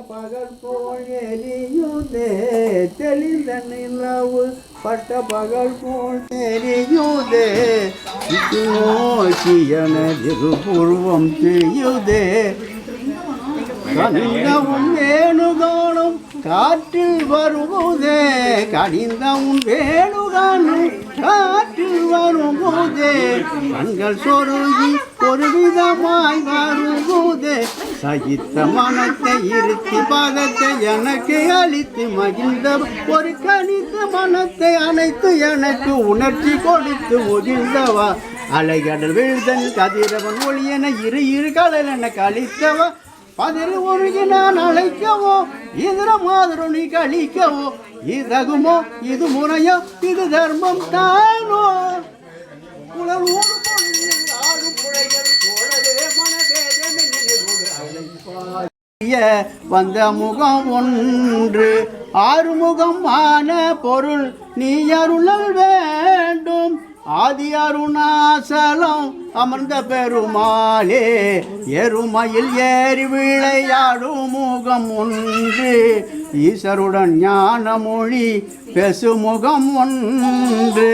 பகல் போல் எரியுதே தெளிந்த நிலவு பட்ட பகல் போல் எரியுதே நோக்கியன திருபூர்வம் செய்யுதே கனிந்தவும் வேணுகானும் காற்றில் வருவதே கனிந்தவும் வேணுகானும் காற்றில் வருவதே கண்கள் சொருகி ஒரு விதமாய் வருவதே சகித்த மனத்தை இருத்தி பாதத்தை எனக்கு அளித்து மகிழ்ந்த ஒரு கணித்து மனத்தை அனைத்து எனக்கு உணர்ச்சி கொடுத்து முகிழ்ந்தவா அலைகடல் விழுதன் கதிரவன் ஒளியென இரு கடல் என கழித்தவா பதில் ஒழுகி நான் அழைக்கவோ இதர மாதிரி கழிக்கவோ இதகுமோ இது முறையோ இது தர்மம் தானோ உலர் வந்த முகம் ஒன்று ஆறுமுகம் ஆன பொருள் நீ அருளல் வேண்டும் ஆதி அருணாசலம் அமர்ந்த பெருமாளே எருமையில் ஏறி விளையாடும் முகம் ஒன்று ஈஸ்வருடன் ஞான மொழி பேசுமுகம் ஒன்று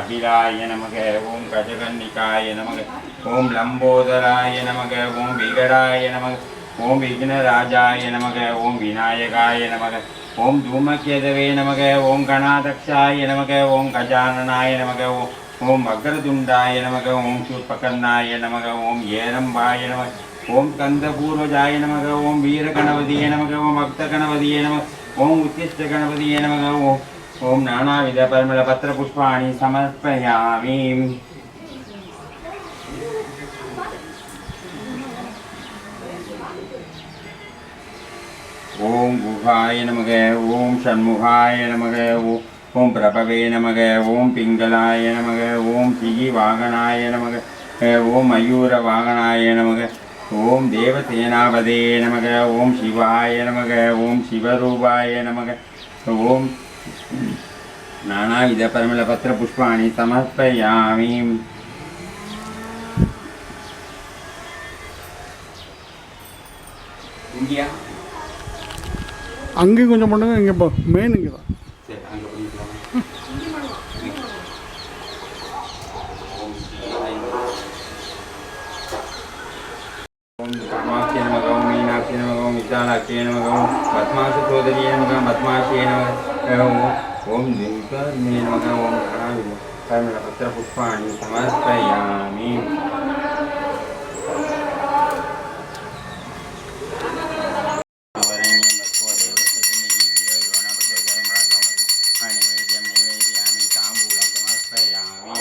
कपिलाय नमः ओम गजकर्णिकाय नमः ओम लंबोदराय नमः ओम विगडाय नमः ओम विघ्नराजाय नमः ओम विनायकाय नमः ओम धूमकेतवे नमः ओम गणाध्यक्षाय नमः ओम गजाननाय नमः ओम वक्रतुंडाय नमः ओम शूर्पकर्णाय नमः ओम येरंबाय नमः ओम स्कंदपूर्वजाय नमः ओम वीरगणपतिये नमः ओम भक्तगणपतिये नमः ओम उत्तिष्ठगणपतिये नमः ओम नानाविध परिमलपत्रपुष्पाणि समर्पयामि। ओम गुहाय नमः ओम षण्मुखाय नमः ओम प्रभवे नमः ओम पिंगलाय नमः ओम सिंहवाहनाय नमः ओम मयूरवाहनाय नमः ओम देवसेनापदे नमः ओम शिवाय नमः ओम शिवरूपाय नमः ओम नानाविध परिमलपत्रपुष्पाणि समर्पयामि। इंडिया அங்கேயும் கொஞ்சம் பண்ணுங்க. இங்கே இப்போ மெயின் இங்கே தான். சரி அங்கே பண்ணிக்கலாம். ओम पद्माक्षे नमः ओम मीनाक्षे नमः ओम विशालाक्षे नमः ओम पद्मासुतोदरी नमः पद्माक्षे नमः ओम दिनकर्णे नमः ओम गणाविध परिमलपत्रपुष्पाणि समर्पयामि। नैवेद्यं निवेदयामि ताम्बूलं समर्पयामि।